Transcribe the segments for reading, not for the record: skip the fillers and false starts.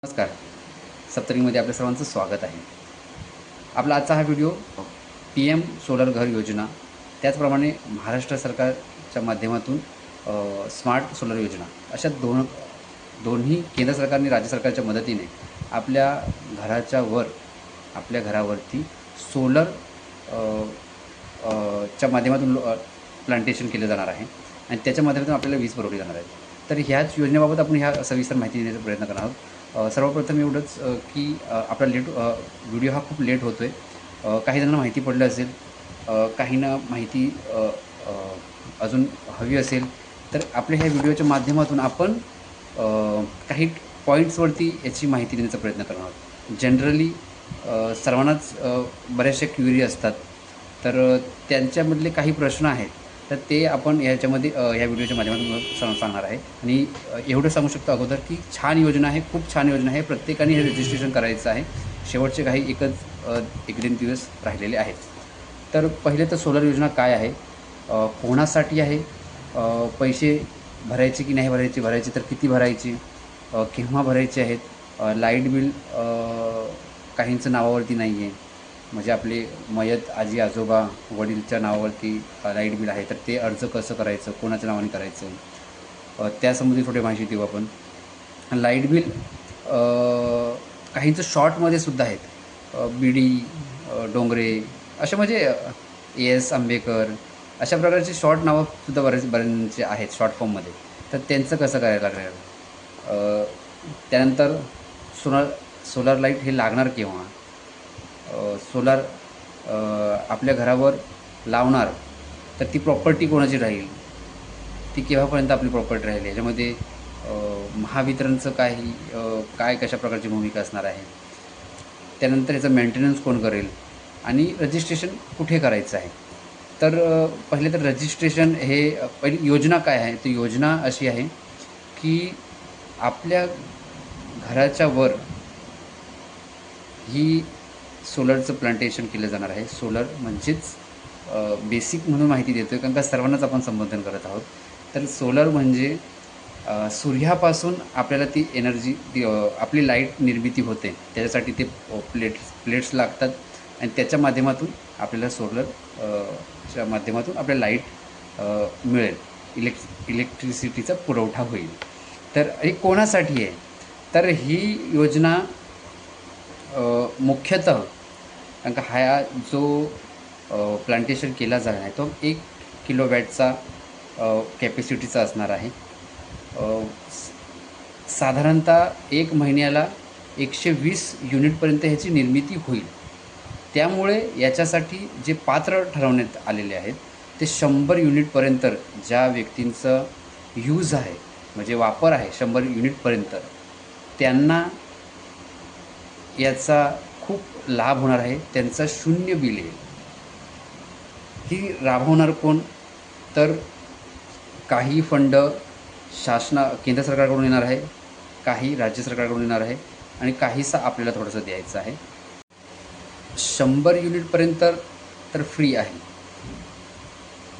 नमस्कार. सप्तरीमध्ये आपल्या सर्वांचं स्वागत आहे. आपला आजचा हा व्हिडिओ PM सोलर घर योजना, त्याचप्रमाणे महाराष्ट्र सरकारच्या माध्यमातून स्मार्ट सोलर योजना, अशा दोन्ही केंद्र सरकार आणि राज्य सरकारच्या मदतीने आपल्या आपल्या घरावरती सोलर च्या माध्यमातून प्लांटेशन केलं जाणार आहे आणि त्याच्या माध्यमातून आपल्याला वीज पुरवली जाणार आहे. तर ह्याच योजनेबाबत आपण ह्या सविस्तर माहिती देण्याचा प्रयत्न करणार आहोत. सर्वप्रथम एवढंच की आपला व्हिडिओ हा खूप लेट होतो आहे. काही जणांना माहिती पडलं असेल, काहींना माहिती अजून हवी असेल, तर आपल्या ह्या व्हिडिओच्या माध्यमातून आपण काही पॉईंट्सवरती याची माहिती देण्याचा प्रयत्न करणार आहोत. जनरली सर्वांनाच बऱ्याचशा क्युरी असतात, तर त्यांच्यामधले काही प्रश्न आहेत, तर ते आपण याच्यामध्ये ह्या व्हिडिओच्या माध्यमातून सांगणार आहे. आणि एवढं सांगू शकतो अगोदर की छान योजना आहे, खूप छान योजना आहे. प्रत्येकाने हे रजिस्ट्रेशन करायचं आहे. शेवटचे काही 1-2 दिवस राहिलेले आहेत. तर पहिले तर सोलर योजना काय आहे, कोणासाठी आहे, पैसे भरायचे की नाही भरायचे तर किती भरायचे, केव्हा भरायचे आहेत, लाईट बिल काहींचं नावावरती नाही आहे, म्हणजे आपले मयत आजी आजोबा वडीलच्या नावावरती लाईट बिल आहे, तर ते अर्ज कसं करायचं, कोणाच्या नावाने करायचं, त्यासंबंधी थोडी माहिती देऊ आपण. लाईट बिल काहींचं शॉर्टमध्ये सुद्धा आहेत, बीडी डोंगरे, अशा म्हणजे एस आंबेकर, अशा प्रकारचे शॉर्ट नावंसुद्धा बऱ्याचचे आहेत शॉर्ट फॉर्ममध्ये. तर त्यांचं कसं करायला लागणार. त्यानंतर सोलर लाईट हे लागणार केव्हा, सोलार आपल्या घरावर लावणार तर ती प्रॉपर्टी कोणाची राहील, ती केव्हापर्यंत आपली प्रॉपर्टी राहील, याच्यामध्ये महावितरणचं काय कशा प्रकारची भूमिका असणार आहे. त्यानंतर याचं मेंटेनन्स कोण करेल आणि रजिस्ट्रेशन कुठे करायचं आहे. तर पहिले तर रजिस्ट्रेशन हे पहिली योजना काय आहे, तर योजना अशी आहे की आपल्या घराच्या वर ही सोलरचं प्लांटेशन केलं जाणार आहे. सोलर म्हणजेच बेसिक म्हणून माहिती देतो आहे, कारण का सर्वांनाच आपण संबोधन करत आहोत. तर सोलर म्हणजे सूर्यापासून आपल्याला ती एनर्जी, आपली लाईट निर्मिती होते, त्याच्यासाठी ते प्लेट्स लागतात आणि त्याच्या माध्यमातून आपल्याला च्या माध्यमातून आपल्याला लाईट मिळेल, इलेक्ट्रिसिटीचा पुरवठा होईल. तर हे कोणासाठी आहे, तर ही योजना मुख्यतः, कारण का हा जो प्लांटेशन केला जाणार आहे तो 1 किलोवॅटचा कॅपॅसिटीचा असणार आहे. साधारणतः 1 महिन्याला 120 युनिटपर्यंत ह्याची निर्मिती होईल. त्यामुळे याच्यासाठी जे पात्र ठरवण्यात आलेले आहेत ते 100 युनिटपर्यंत, ज्या व्यक्तींचं यूज आहे म्हणजे वापर आहे 100 युनिटपर्यंत, त्यांना याचा खूप लाभ होणार आहे. त्यांचा शून्य बिल येईल. ही राबवणार कोण, तर काही फंड केंद्र सरकारकडून येणार आहे, काही राज्य सरकारकडून येणार आहे आणि काहीसा आपल्याला थोडंसं द्यायचं आहे. 100 युनिटपर्यंत तर फ्री आहे,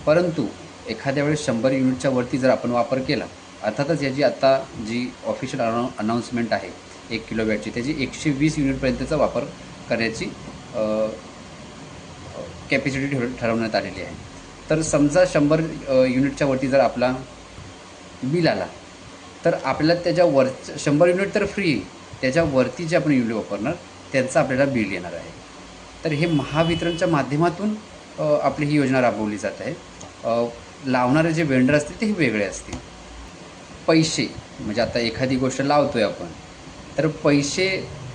परंतु एखाद्या वेळेस 100 युनिटच्या वरती जर आपण वापर केला, अर्थातच याची आता जी ऑफिशियल अनाऊन्समेंट आहे 1 किलोवॅटची, त्याची 120 युनिटपर्यंतचा वापर करण्याची कॅपॅसिटी ठरवण्यात आलेली आहे. तर समजा 100 युनिटच्या वरती जर आपला बिल आला, तर आपल्याला 100 युनिट तर फ्री, त्याच्यावरती जे आपण युनिट वापरणार त्यांचं आपल्याला बिल येणार आहे. तर हे महावितरणच्या माध्यमातून आपली ही योजना राबवली जात आहे. लावणारे जे वेंडर असतील तेही वेगळे असतील. पैसे म्हणजे आता एखादी गोष्ट लावतो आहे आपण, तर पैसे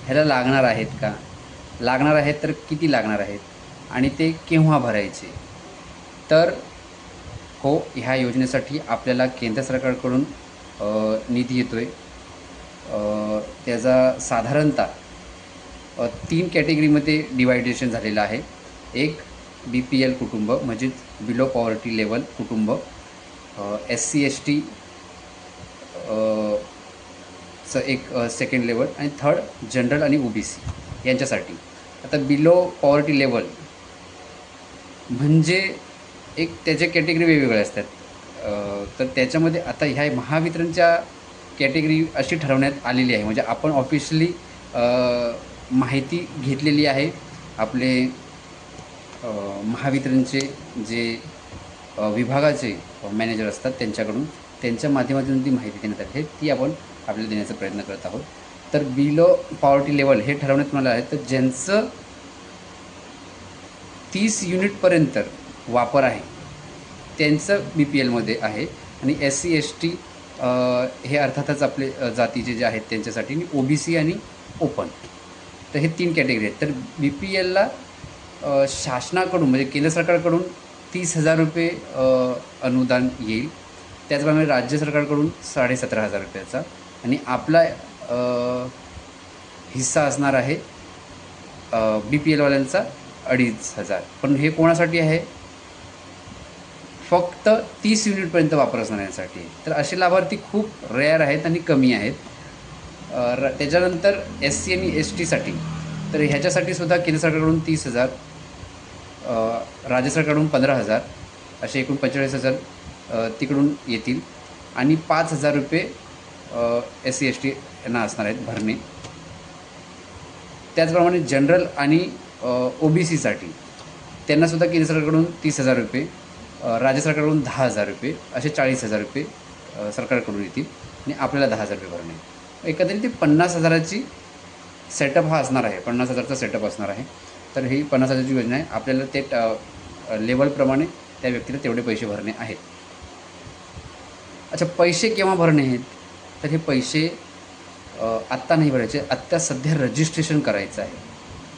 ह्याला लागणार आहेत का, लागणार आहेत तर किती लागणार आहेत आणि ते केव्हा भरायचे. तर हो, ह्या योजनेसाठी आपल्याला केंद्र सरकारकडून निधी येतो आहे. त्याचा साधारणतः 3 कॅटेगरीमध्ये डिवायडेशन झालेलं आहे. एक BPL कुटुंब म्हणजेच बिलो पॉवर्टी लेवल कुटुंब, SC ST चं एक सेकंड लेवल आणि थर्ड जनरल आणि OBC यांच्यासाठी. आता बिलो पॉवर्टी लेवल म्हणजे एक त्याचे कॅटेगरी वेगवेगळे असतात. तर त्याच्यामध्ये आता ह्या महावितरणच्या कॅटेगरी अशी ठरवण्यात आलेली आहे, म्हणजे आपण ऑफिशियली माहिती घेतलेली आहे आपले महावितरणचे जे विभागाचे मॅनेजर असतात त्यांच्याकडून, त्यांच्या माध्यमातून ती माहिती देण्यात आली आहे, ती आपण आपल्याला देण्याचा प्रयत्न करत आहोत. तर बिलो पॉवर्टी लेवल हे ठरवण्यात मला आहे, तर ज्यांचं 30 युनिटपर्यंत वापर आहे त्यांचं BPLमध्ये आहे, आणि SC ST हे अर्थातच आपले जातीचे जे आहेत त्यांच्यासाठी, आणि OBC आणि ओपन, तर हे 3 कॅटेगरी आहेत. तर BPLला शासनाकडून म्हणजे केंद्र सरकारकडून 30,000 रुपये अनुदान येईल. त्याचप्रमाणे राज्य सरकारकडून 17,500 रुपयाचा, आणि आपला हिस्सा असणार आहे BPLवाल्यांचा 2,500. पण हे कोणासाठी आहे? फक्त 30 युनिटपर्यंत वापर असणाऱ्यांसाठी. तर असे लाभार्थी खूप रेअर आहेत आणि कमी आहेत. त्याच्यानंतर SC आणि STसाठी, तर ह्याच्यासाठी सुद्धा केंद्र सरकारकडून 30,000, राज्य सरकारकडून 15,000, असे एकूण 45,000 तिकडून येतील, आणि 5,000 रुपये SC ST यांना असणार आहेत भरणे. त्याचप्रमाणे जनरल आणि OBCसाठी त्यांनासुद्धा केंद्र सरकारकडून 30,000 रुपये, राज्य सरकारकडून 10,000 रुपये, असे 40,000 रुपये सरकारकडून येतील, आणि आपल्याला 10,000 रुपये भरणे. एकंदरीत ती 50,000ची सेटअप हा असणार आहे, 50,000चा सेटअप असणार आहे. तर ही 50,000ची योजना आहे. आपल्याला ते लेवलप्रमाणे त्या व्यक्तीला तेवढे पैसे भरणे आहेत. अच्छा, पैसे केव्हा भरणे आहेत? तर हे पैसे आत्ता नाही भरायचे, आत्ता सध्या रजिस्ट्रेशन करायचं आहे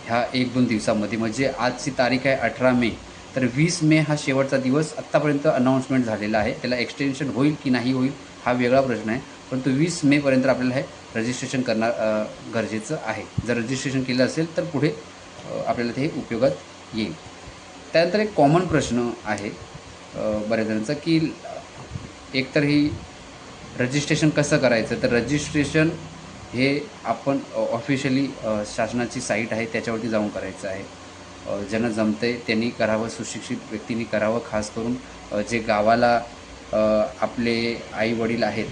ह्या 1-2 दिवसामध्ये. म्हणजे आजची तारीख आहे 18 मे, तर 20 मे हा शेवटचा दिवस आत्तापर्यंत अनाऊन्समेंट झालेला आहे. त्याला एक्सटेन्शन होईल की नाही होईल हा वेगळा प्रश्न आहे, परंतु 20 मेपर्यंत आपल्याला हे रजिस्ट्रेशन करणं गरजेचं आहे. जर रजिस्ट्रेशन केलं असेल तर पुढे आपल्याला ते उपयोगात येईल. त्यानंतर एक कॉमन प्रश्न आहे बऱ्याच जणांचा, की एकतर ही रजिस्ट्रेशन कसं करायचं? तर रजिस्ट्रेशन हे आपण ऑफिशियली शासनाची साईट आहे त्याच्यावरती जाऊन करायचं आहे. ज्यांना जमतं आहे त्यांनी करावं, सुशिक्षित व्यक्तींनी करावं. खास करून जे गावाला आपले आई वडील आहेत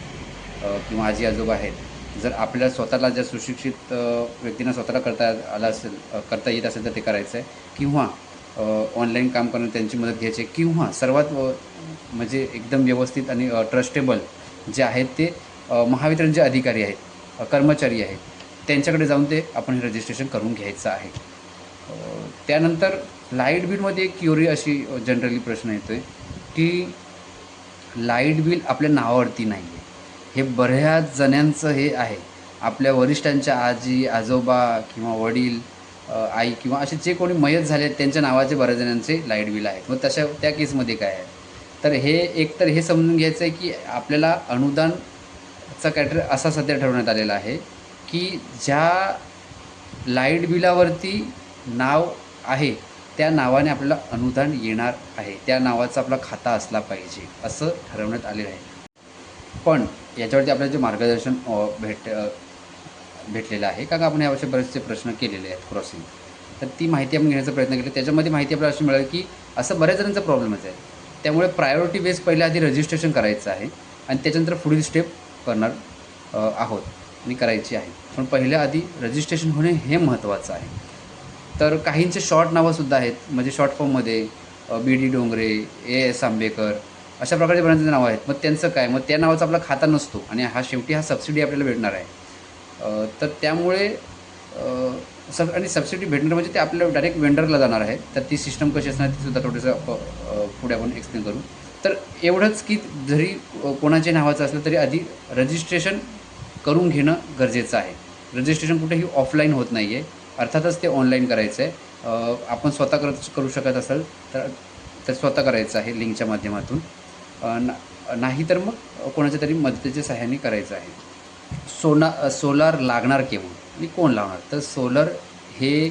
किंवा आजी आजोबा आहेत, जर आपल्याला स्वतःला ज्या सुशिक्षित व्यक्तींना स्वतःला करता येत असेल तर ते करायचं आहे, किंवा ऑनलाईन काम करणं त्यांची मदत घ्यायची, किंवा सर्वात म्हणजे एकदम व्यवस्थित आणि ट्रस्टेबल जे आहेत ते महावितरणचे अधिकारी आहेत, कर्मचारी आहेत, त्यांच्याकडे जाऊन ते आपण हे रजिस्ट्रेशन करून घ्यायचं आहे. त्यानंतर लाईट बिलमध्ये एक क्युरी अशी जनरली प्रश्न येतो आहे, की लाईट बिल आपल्या नावावरती नाही आहे. हे बऱ्याच जणांचं हे आहे. आपल्या वरिष्ठांच्या आजी आजोबा किंवा वडील, आई किंवा असे जे कोणी मयत झाले आहेत त्यांच्या नावाचे बऱ्याच जणांचे लाईट बिल आहेत. मग त्या केसमध्ये काय आहे? तर एकतर हे समजून घ्यायचं आहे की आपल्याला अनुदानचा कॅटर असा सध्या ठरवण्यात आलेला आहे, की ज्या लाईट बिलावरती नाव आहे त्या नावाने आपल्याला अनुदान येणार आहे, त्या नावाचा आपला खाता असला पाहिजे असं ठरवण्यात आलेलं आहे. पण याच्यावरती आपल्याला जे मार्गदर्शन भेटलेलं आहे, कारण आपण यावर्षी बरेचसे प्रश्न केलेले आहेत क्रॉसिंग, तर ती माहिती आपण घेण्याचा प्रयत्न केला. त्याच्यामध्ये माहिती आपल्याला अशी मिळाली की असं बऱ्याच जणांचा प्रॉब्लेमच आहे. त्यामुळे प्रायोरिटी बेस पहिल्या आधी रजिस्ट्रेशन करायचं आहे, आणि त्याच्यानंतर पुढील स्टेप करणार आहोत आणि करायची आहे. पण पहिल्या आधी रजिस्ट्रेशन होणे हे महत्त्वाचं आहे. तर काहींचे शॉर्ट नावंसुद्धा आहेत, म्हणजे शॉर्ट फॉर्ममध्ये BD डोंगरे, AS आंबेकर, अशा प्रकारचे बऱ्याच नावं आहेत. मग त्यांचं काय? मग त्या नावाचा आपला खाता नसतो, आणि शेवटी सबसिडी आपल्याला भेटणार आहे. तर त्यामुळे आणि सबसिडी भेटणार म्हणजे ते आपल्याला डायरेक्ट वेंडरला जाणार आहे. तर ती सिस्टम कशी असणार ती सुद्धा थोडंसं पुढे आपण एक्सप्लेन करू. तर एवढंच की जरी कोणाच्या नावाचं असलं तरी आधी रजिस्ट्रेशन करून घेणं गरजेचं आहे. रजिस्ट्रेशन कुठेही ऑफलाईन होत नाही आहे, अर्थातच ते ऑनलाईन करायचं आहे. आपण स्वतः करू शकत असाल तर स्वतः करायचं आहे लिंकच्या माध्यमातून, नाही तर मग कोणाच्या तरी मदतीच्या सहाय्याने करायचं आहे. सोलार लागणार केव्हा आणि कोण लावणार? तर सोलर हे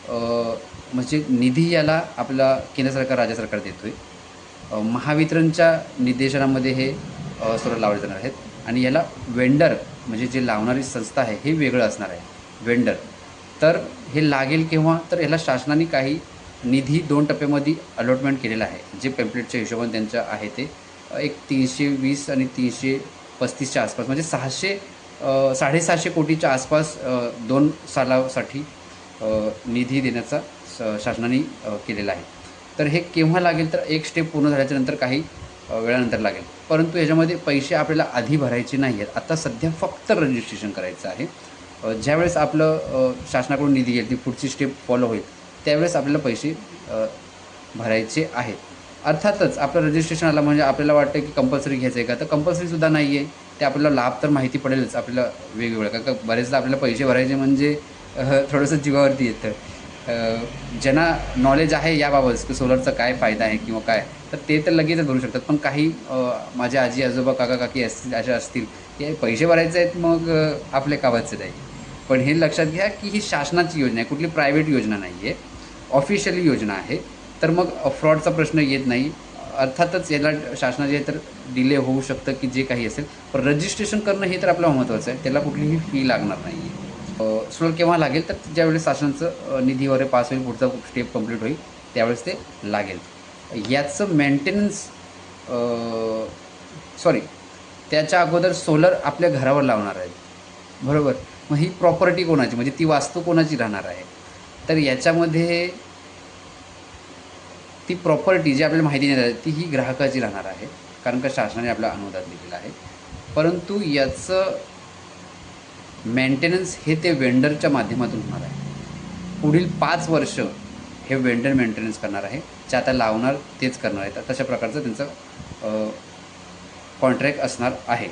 म्हणजे निधी याला आपला केंद्र सरकार राज्य सरकार देतो आहे. महावितरणच्या निर्देशनामध्ये हे सोलर लावले जाणार आहेत, आणि याला वेंडर म्हणजे जे लावणारी संस्था आहे हे वेगळं असणार आहे, वेंडर. तर हे लागेल केव्हा? तर ह्याला शासनाने काही निधी 2 टप्प्यामध्ये अलॉटमेंट केलेला आहे, जे पेम्पलेटच्या हिशोबाने त्यांचं आहे ते एक 320 आणि 35च्या आसपास म्हणजे 600 कोटीच्या आसपास 2 सालासाठी निधी देण्याचा शासनाने केलेला आहे. तर हे केव्हा लागेल, तर एक स्टेप पूर्ण झाल्याच्या नंतर काही वेळानंतर लागेल. परंतु ह्याच्यामध्ये पैसे आपल्याला आधी भरायचे नाही आहेत. आता सध्या फक्त रजिस्ट्रेशन करायचं आहे. ज्यावेळेस आपलं शासनाकडून निधी येईल, ती पुढची स्टेप फॉलो होईल, त्यावेळेस आपल्याला पैसे भरायचे आहेत. अर्थातच आपलं रजिस्ट्रेशन आलं म्हणजे आपल्याला वाटतं की कंपल्सरी घ्यायचं आहे का, तर कंपल्सरीसुद्धा नाही आहे. ते आपल्याला लाभ तर माहिती पडेलच आपल्याला वेगवेगळं, कारण का बरेचदा आपल्याला पैसे भरायचे म्हणजे थोडंसं जीवावरती येतं. ज्यांना नॉलेज आहे याबाबत की सोलरचा काय फायदा आहे किंवा काय, तर ते तर लगेचच भरू शकतात. पण काही माझे आजी आजोबा काका काकी असतील, अशा असतील की पैसे भरायचे आहेत, मग आपले कामाचे नाही. पण हे लक्षात घ्या की ही शासनाची योजना आहे, कुठली प्रायव्हेट योजना नाही आहे, ऑफिशियली योजना आहे. तर मग फ्रॉडचा प्रश्न येत नाही. अर्थातच याला शासनाचे तर डिले होऊ शकतं की जे काही असेल, पण रजिस्ट्रेशन करणं हे तर आपल्याला महत्त्वाचं आहे. त्याला कुठलीही फी लागणार नाही आहे. सोलर केव्हा लागेल, तर ज्यावेळेस शासनाचं निधी वगैरे पास होईल, पुढचा स्टेप कंप्लीट होईल, त्यावेळेस ते लागेल. याचं मेंटेनन्स सॉरी त्याच्या अगोदर सोलर आपल्या घरावर लावणार आहे, बरोबर. मग ही प्रॉपर्टी कोणाची, म्हणजे ती वास्तू कोणाची राहणार आहे, तर याच्यामध्ये ती प्रॉपर्टी जी आपल्याला माहिती नाही ती ही ग्राहकाची राहणार आहे, कारण का शासनाने आपला अनुदान दिलेलं आहे. परंतु याचं मेंटेनन्स हे ते वेंडरच्या माध्यमातून होणार आहे. पुढील 5 वर्ष हे वेंडर मेंटेनन्स करणार आहे, जे आता लावणार तेच करणार आहेत. तशा प्रकारचं त्यांचं कॉन्ट्रॅक्ट असणार आहे.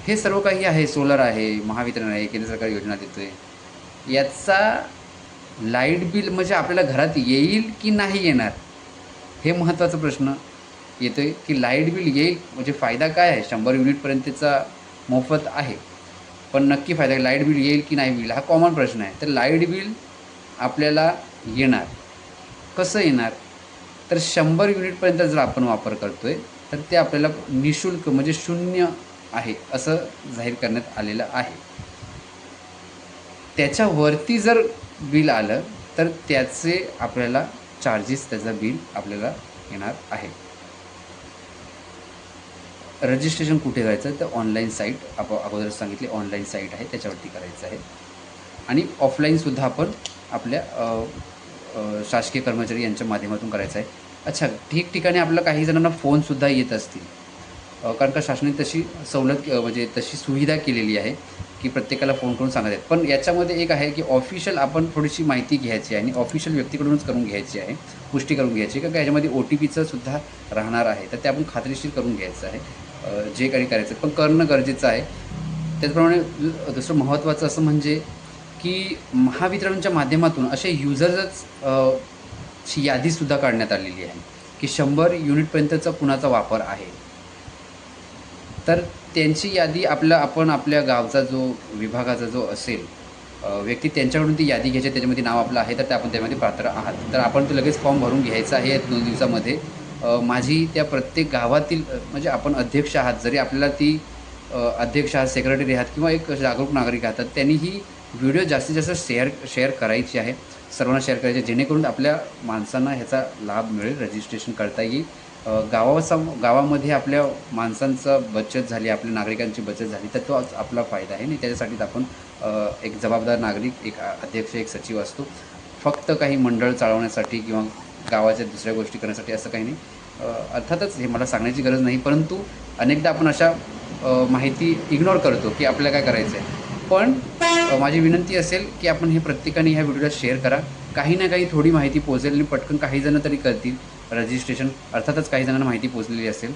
हे सर्व काही आहे, सोलर आहे, महावितरण आहे, केंद्र सरकार योजना देतो आहे. याचा लाईट बिल म्हणजे आपल्याला घरात येईल की नाही येणार, हे महत्त्वाचा प्रश्न येतो आहे की लाईट बिल येईल म्हणजे फायदा काय आहे. 100 युनिटपर्यंतचा मोफत आहे, पण नक्की फायदा लाईट बिल येईल की नाही येईल हा कॉमन प्रश्न आहे. तर लाईट बिल आपल्याला येणार, कसं येणार, तर 100 युनिटपर्यंत जर आपण वापर करतो आहे तर ते आपल्याला निःशुल्क म्हणजे शून्य आहे असं जाहीर करण्यात आलेलं आहे. त्याच्यावरती जर बिल आलं तर त्याचे आपल्याला चार्जेस, त्याचं बिल आपल्याला येणार आहे. रजिस्ट्रेशन कुठे करायचं, तर ऑनलाईन साईट अगोदर सांगितली, ऑनलाईन साईट आहे त्याच्यावरती करायचं आहे. आणि ऑफलाईनसुद्धा आपण आपल्या शासकीय कर्मचारी यांच्या माध्यमातून करायचं आहे. अच्छा, ठिकठिकाणी आपल्याला काही जणांना फोनसुद्धा येत असतील, कारण का शासनाने तशी सवलत म्हणजे तशी सुविधा केलेली आहे की प्रत्येकाला फोन करून सांगत आहेत. पण याच्यामध्ये एक आहे की ऑफिशियल आपण थोडीशी माहिती घ्यायची आहे आणि ऑफिशियल व्यक्तीकडूनच करून घ्यायची आहे, पुष्टी करून घ्यायची आहे, कारण का याच्यामध्ये OTPचं सुद्धा राहणार आहे. तर ते आपण खात्रीशीर करून घ्यायचं आहे, जे काही करायचं पण करणं गरजेचं आहे. त्याचप्रमाणे दुसरं महत्त्वाचं असं म्हणजे की महावितरणच्या माध्यमातून असे युजर्सच ची यादीसुद्धा काढण्यात आलेली आहे की 100 युनिटपर्यंतचा कुणाचा वापर आहे. तर त्यांची यादी आपण आपल्या गावचा जो विभागाचा जो असेल व्यक्ती, त्यांच्याकडून ती यादी घ्यायची, त्याच्यामध्ये नाव आपलं आहे, तर आपण त्यामध्ये पात्र आहात, तर आपण ते लगेच फॉर्म भरून घ्यायचा आहे 2 दिवसामध्ये. माझी त्या प्रत्येक गावातील म्हणजे आपण अध्यक्ष आहात, जरी आपल्याला ती अध्यक्ष आहात, सेक्रेटरी आहात किंवा एक जागरूक नागरिक आहात, तर त्यांनी ही व्हिडिओ जास्तीत जास्त शेअर करायची आहे, सर्वांना शेअर करायची, जेणेकरून आपल्या माणसांना ह्याचा लाभ मिळेल, रजिस्ट्रेशन करता येईल. गावामध्ये आपल्या माणसांचं बचत झाली, आपल्या नागरिकांची बचत झाली, तर तो आपला फायदा आहे. आणि त्याच्यासाठीच आपण एक जबाबदार नागरिक, एक अध्यक्ष, एक सचिव असतो. फक्त काही मंडळ चालवण्यासाठी किंवा गावाच्या दुसऱ्या गोष्टी करण्यासाठी असं काही नाही. अर्थातच हे मला सांगण्याची गरज नाही, परंतु अनेकदा आपण अशा माहिती इग्नोर करतो की आपल्याला काय करायचं आहे. पण माझी विनंती असेल की आपण हे प्रत्येकाने ह्या व्हिडिओला शेअर करा. काही ना काही थोडी माहिती पोहोचेल आणि पटकन काही जणं तरी करतील रजिस्ट्रेशन. अर्थातच काही जणांना माहिती पोहोचलेली असेल,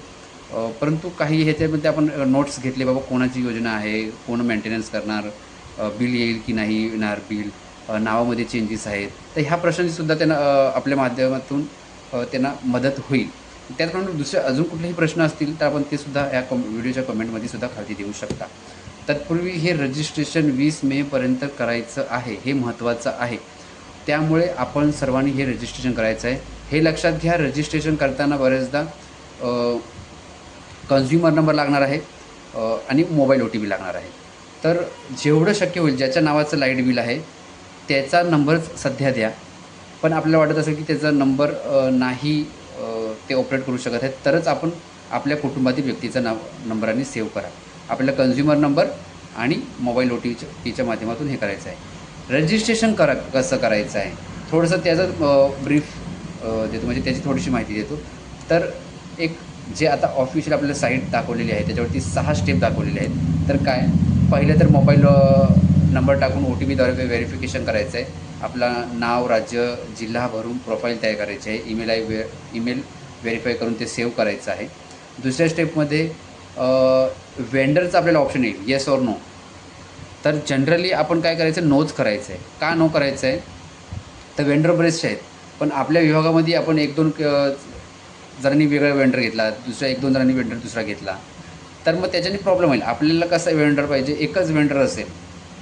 परंतु काही ह्याच्यामध्ये आपण नोट्स घेतले, बाबा कोणाची योजना आहे, कोण मेंटेनन्स करणार, बिल येईल की नाही येणार बिल, नावामध्ये चेंजेस आहेत, तर ह्या प्रश्नांचीसुद्धा त्यांना आपल्या माध्यमातून त्यांना मदत होईल. त्याचप्रमाणे दुसरे अजून कुठलेही प्रश्न असतील तर आपण ते सुद्धा या व्हिडिओच्या कमेंटमध्ये सुद्धा खाली देऊ शकता. तत्पूर्वी हे रजिस्ट्रेशन 20 मेपर्यंत करायचं आहे, हे महत्त्वाचं आहे. त्यामुळे आपण सर्वांनी हे रजिस्ट्रेशन करायचं आहे. हे लक्षात घ्या, रजिस्ट्रेशन करताना बऱ्याचदा कन्झ्युमर नंबर लागणार आहे आणि मोबाईल OTP लागणार आहे. तर जेवढं शक्य होईल ज्याच्या नावाचं लाईट बिल आहे त्याचा नंबरच सध्या द्या. पण आपल्याला वाटत असेल की त्याचा नंबर नाही ते ऑपरेट करू शकत आहेत, तरच आपण आपल्या कुटुंबातील व्यक्तीचा नंबराने सेव्ह करा. आपल्याला कन्झ्युमर नंबर आणि मोबाईल OTPच्या माध्यमातून हे करायचं आहे. रजिस्ट्रेशन कसं करायचं आहे थोडंसं त्याचं ब्रीफ देतो, म्हणजे त्याची थोडीशी माहिती देतो. तर एक जे आता ऑफिशियल आपल्याला साईट दाखवलेली आहे त्याच्यावरती 6 स्टेप दाखवलेले आहेत. तर काय, पहिलं तर मोबाईल नंबर टाकून OTPद्वारे व्हेरिफिकेशन करायचं आहे. आपला नाव, राज्य, जिल्हा भरून प्रोफाईल तयार करायची आहे. ईमेल व्हेरीफाय करून ते सेव्ह करायचं आहे. दुसऱ्या स्टेपमध्ये वेंडरचं आपल्याला ऑप्शन येईल, येस ऑर नो. तर जनरली आपण काय करायचं, नोच करायचं आहे. का नो करायचं आहे, तर वेंडर बरेचसे आहेत, पण आपल्या विभागामध्ये आपण 1-2 जणांनी वेगळा वेंडर घेतला, दुसऱ्या 1-2 जणांनी वेंडर दुसरा घेतला, तर मग त्याच्याने प्रॉब्लेम होईल. आपल्याला कसं वेंडर पाहिजे, एकच वेंडर असेल,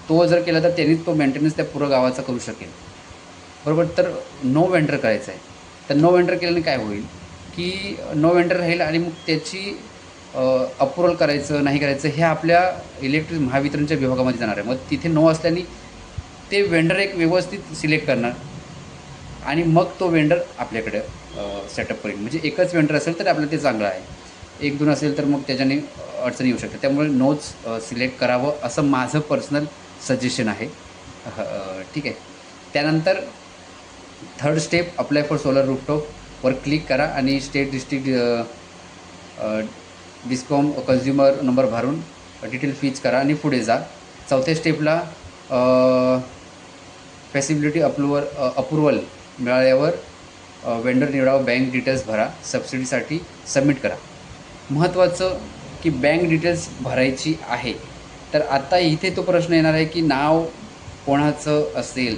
तो जर केला तर त्यांनीच तो मेंटेनन्स त्या पुरं गावाचा करू शकेल, बरोबर. तर नो वेंडर करायचं आहे. तर नो वेंडर केल्याने काय होईल की नो वेंडर राहील आणि मग त्याची अप्रुव्हल करायचं नाही करायचं हे आपल्या इलेक्ट्रिक महावितरणच्या विभागामध्ये जाणार आहे. मग तिथे नो असल्याने ते वेंडर एक व्यवस्थित सिलेक्ट करणार आणि मग तो वेंडर आपल्याकडे सेटअप करेल. म्हणजे एकच वेंडर असेल तर आपल्याला ते चांगलं आहे, 1-2 असेल तर मग त्याच्याने अडचणी येऊ शकते. त्यामुळे नोच सिलेक्ट करावं असं माझं पर्सनल सजेशन आहे. ठीक आहे. त्यानंतर third step, apply for solar रूफटॉपवर क्लिक करा आणि state, district, discom consumer number भरून डिटेल फीच करा आणि पुढे जा. चौथ्या स्टेपला फॅसिलिटी अप्रुव्हल मिळाल्यावर वेंडर निवडावं, बँक डिटेल्स भरा, सबसिडीसाठी सबमिट करा. महत्त्वाचं की बँक डिटेल्स भरायची आहे. तर आता इथे तो प्रश्न येणार आहे की नाव कोणाचं असेल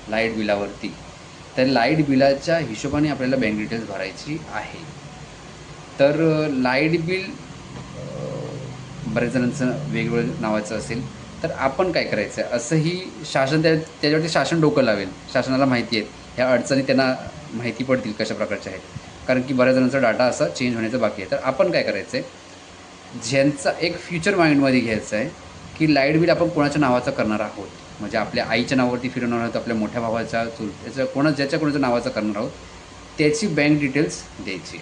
लाईट बिलावरती, तर लाईट बिलाच्या हिशोबाने आपल्याला बँक डिटेल्स भरायची आहे. तर लाईट बिल बऱ्याच जणांचं वेगवेगळं नावाचं असेल, तर आपण काय करायचं आहे, असंही शासन त्याच्यावरती शासन डोकं लावेल. शासनाला माहिती आहेत ह्या अडचणी, त्यांना माहिती पडतील कशा प्रकारच्या आहेत, कारण की बऱ्याच जणांचा डाटा असा चेंज होण्याचं बाकी आहे. तर आपण काय करायचं आहे, ज्यांचा एक फ्युचर माइंडमध्ये घ्यायचं आहे की लाईट बिल आपण कोणाच्या नावाचं करणार आहोत, म्हणजे आपल्या आईच्या नावावरती फिरवणार आहोत, आपल्या मोठ्या भावाच्या, त्याच्या ज्याच्या कोणाच्या नावाचं करणार आहोत, त्याची बँक डिटेल्स द्यायची.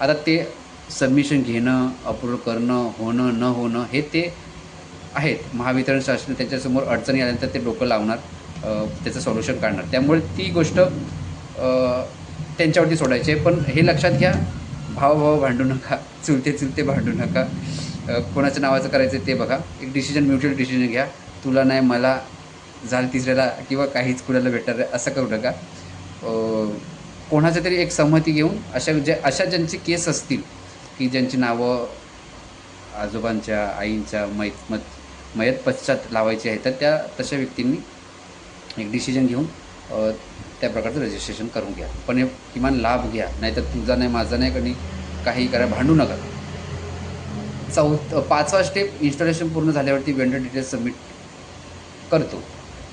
आता ते सबमिशन घेणं, अप्रूव्ह करणं, होणं न होणं हे ते आहेत. महावितरण शासन त्याच्यासमोर अडचणी आल्यानंतर ते डोकं लावणार, त्याचं सोल्युशन काढणार. त्यामुळे ती गोष्ट त्यांच्यावरती सोडायची आहे. पण हे लक्षात घ्या, भाव भांडू नका, चुलते भांडू नका. कोणाच्या नावाचं करायचं ते बघा. एक डिसिजन, म्युच्युअल डिसिजन घ्या. तुला नाही, मला झालं तिसऱ्याला, किंवा काहीच कुणाला भेटणार आहे असं करू नका. कोणाचं तरी एक सहमती घेऊन अशा ज्यांची केस असतील की ज्यांची नावं आजोबांच्या, आईंच्या मयत पश्चात लावायची आहे, तर तशा व्यक्तींनी एक डिसिजन घेऊन त्या प्रकारचं रजिस्ट्रेशन करून घ्या. पण हे किमान लाभ घ्या, नाहीतर तुझा नाही, माझा नाही, काही करा, भांडू नका. 5वा स्टेप, इन्स्टॉलेशन पूर्ण झाल्यावरती वेंडर डिटेल्स सबमिट करतो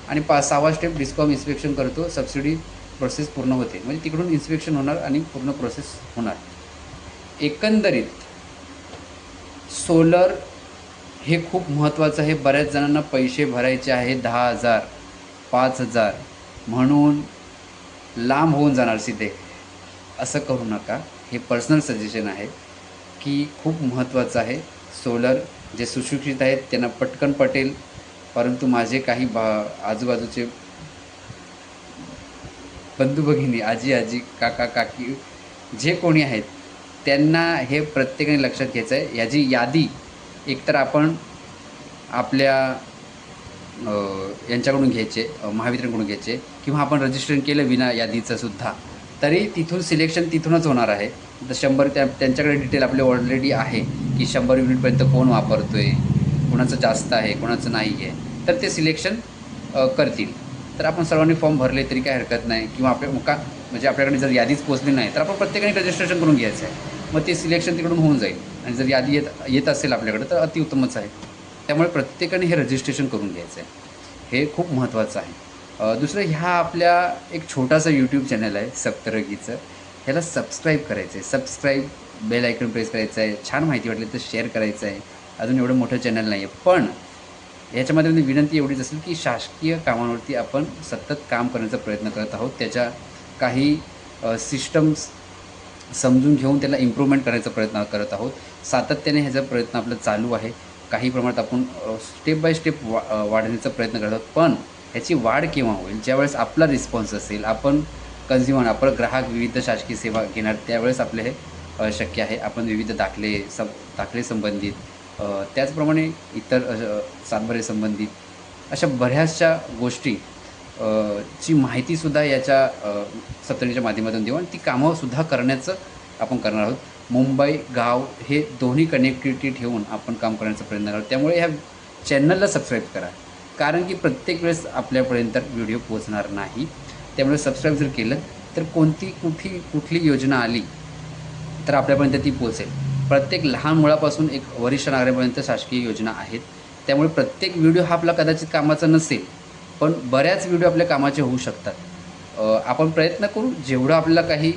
आणि 6वा स्टेप, डिस्कॉम इन्स्पेक्शन करतो, सबसिडी प्रोसेस पूर्ण होते. म्हणजे तिकडून इन्स्पेक्शन होणार आणि पूर्ण प्रोसेस होणार. एकंदरीत सोलर हे खूप महत्त्वाचं आहे. बऱ्याच जणांना पैसे भरायचे आहे 10,000, 5,000 म्हणून लांब होऊन जाणार सिद्धे. असं करू नका. हे पर्सनल सजेशन आहे की खूप महत्त्वाचं आहे. सोलर जे सुशिक्षित आहेत त्यांना पटकन पटेल, परंतु माझे काही आजूबाजूचे बंधू भगिनी, आजी, काका काकी जे कोणी आहेत त्यांना हे प्रत्येकाने लक्षात घ्यायचं आहे. याची यादी एकतर आपण आपल्या यांच्याकडून घ्यायचे, महावितरणकडून घ्यायचे, किंवा आपण रजिस्ट्रेशन केलं विना यादीचं सुद्धा, तरी तिथून सिलेक्शन तिथूनच होणार आहे. तर 100 त्यांच्याकडे डिटेल आपले ऑलरेडी आहे की 100 युनिटपर्यंत कोण वापरतो आहे, कोणाचं जास्त आहे, कोणाचं नाही आहे, तर ते सिलेक्शन करतील. तर आपण सर्वांनी फॉर्म भरले तरी काय हरकत नाही, किंवा म्हणजे आपल्याकडे जर यादीच पोचली नाही तर आपण प्रत्येकाने रजिस्ट्रेशन करून घ्यायचं आहे. मग ते सिलेक्शन तिकडून होऊन जाईल. आणि जर यादी येत असेल आपल्याकडे तर अतिउत्तमच आहे. त्यामुळे प्रत्येकाने हे रजिस्ट्रेशन करून घ्यायचं आहे. हे खूप महत्त्वाचं आहे. दुसरं, ह्या आपल्या एक छोटासा यूट्यूब चॅनल आहे सप्तरंगीचं, ह्याला सबस्क्राईब करायचं आहे. सबस्क्राईब, बेल आयकॉन प्रेस करायचं आहे. छान माहिती वाटली तर शेअर करायचं आहे. अजून एवढं मोठं चॅनल नाही आहे, पण ह्याच्यामध्ये विनंती एवढीच असेल की शासकीय कामांवरती आपण सतत काम करण्याचा प्रयत्न करत आहोत. त्याच्या काही सिस्टम्स समजून घेऊन त्याला इम्प्रूव्हमेंट करायचा प्रयत्न करत आहोत. सातत्याने ह्याचा प्रयत्न आपला चालू आहे. काही प्रमाणात आपण स्टेप बाय स्टेप वाढवण्याचा प्रयत्न करत आहोत. पण ह्याची वाढ केव्हा होईल? ज्यावेळेस आपला रिस्पॉन्स असेल, आपण कन्झ्युमर, आपण ग्राहक विविध शासकीय सेवा घेणार, त्यावेळेस आपले हे शक्य आहे. आपण विविध दाखले संबंधित, त्याचप्रमाणे इतर सातबारे संबंधित अशा बऱ्याचशा गोष्टी ची माहितीसुद्धा याच्या सत्तरच्या माध्यमातून देऊ आणि ती कामंसुद्धा करण्याचं आपण करणार आहोत. मुंबई, गाव हे दोन्ही कनेक्टिव्हिटी ठेवून आपण काम करण्याचा प्रयत्न करतो. त्यामुळे ह्या चॅनलला सबस्क्राईब करा, कारण की प्रत्येक वेळेस आपल्यापर्यंत व्हिडिओ पोहोचणार नाही. त्यामुळे सबस्क्राईब जर केलं तर कुठली योजना आली तर आपल्यापर्यंत ती पोहोचेल. प्रत्येक लहान मुलापासून एक वरिष्ठ नागरिकापर्यंत शासकीय योजना आहेत. त्यामुळे प्रत्येक व्हिडिओ हा आपला कदाचित कामाचा नसेल, पण बऱ्याच व्हिडिओ आपल्या कामाचे होऊ शकतात. आपण प्रयत्न करू जेवढं आपल्याला काही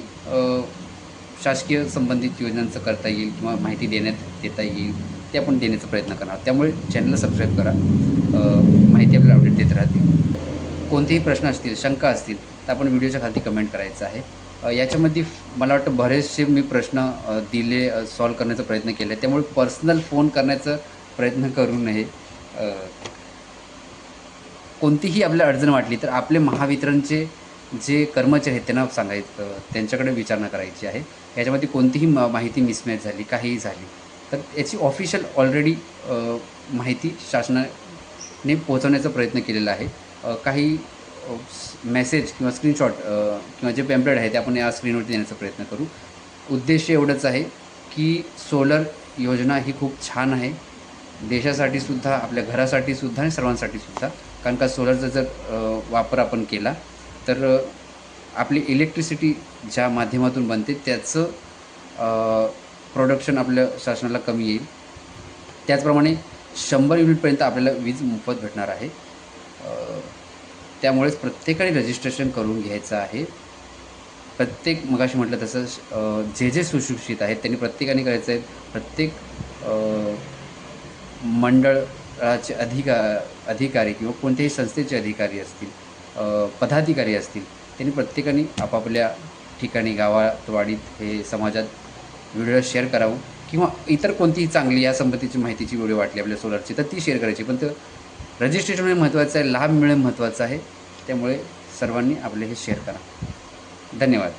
शासकीय संबंधित योजनांचं करता येईल किंवा माहिती देता येईल ते आपण देण्याचा प्रयत्न करणार. त्यामुळे चॅनलला सबस्क्राईब करा. माहिती आपल्याला अपडेट देत राहतील. कोणतेही प्रश्न असतील, शंका असतील तर आपण व्हिडिओच्या खाली कमेंट करायचं आहे. याच्यामध्ये मला वाटतं बरेचसे मी प्रश्न सॉल्व करण्याचा प्रयत्न केला आहे. त्यामुळे पर्सनल फोन करण्याचा प्रयत्न करू नये. कोणतीही आपल्याला अडचण वाटली तर आपले महावितरणचे जे कर्मचारी आहेत त्यांना सांगायचं, त्यांच्याकडे विचारणा करायची आहे. याच्यामध्ये कोणतीही माहिती मिसमॅच झाली, काहीही झाली तर याची ऑफिशियल ऑलरेडी माहिती शासनाने पोहोचवण्याचा प्रयत्न केलेला आहे. काही मेसेज किंवा स्क्रीनशॉट किंवा जे पॅम्पलेट आहे ते आपण या स्क्रीनवरती देण्याचा प्रयत्न करू. उद्देश एवढंच आहे की सोलर योजना ही खूप छान आहे देशासाठी सुद्धा, आपल्या घरासाठी सुद्धा आणि सर्वांसाठी सुद्धा. कारण का सोलरचा जर वापर आपण केला तर आपली इलेक्ट्रिसिटी ज्या माध्यमातून बनते त्याचं प्रोडक्शन आपल्या शासनाला कमी येईल. त्याचप्रमाणे 100 युनिटपर्यंत आपल्याला वीज मोफत भेटणार आहे. त्यामुळेच प्रत्येकाने रजिस्ट्रेशन करून घ्यायचं आहे. मगाशी म्हटलं तसं जे सुशिक्षित आहेत त्यांनी प्रत्येकाने करायचं आहे. प्रत्येक मंडळाचे अधिकारी किंवा कोणत्याही संस्थेचे अधिकारी असतील, पदाधिकारी असतील, त्यांनी प्रत्येकाने आपापल्या ठिकाणी, गावात, वाडीत, हे समाजात व्हिडिओ शेअर करावं किंवा इतर कोणतीही चांगली या संबंधीची माहितीची व्हिडिओ वाटली आपल्या सोलरची तर ती शेअर करायची. पण रजिस्ट्रेशन महत्त्वाचं आहे, लाभ मिळणं महत्त्वाचं आहे. त्यामुळे सर्वांनी आपले हे शेअर करा. धन्यवाद.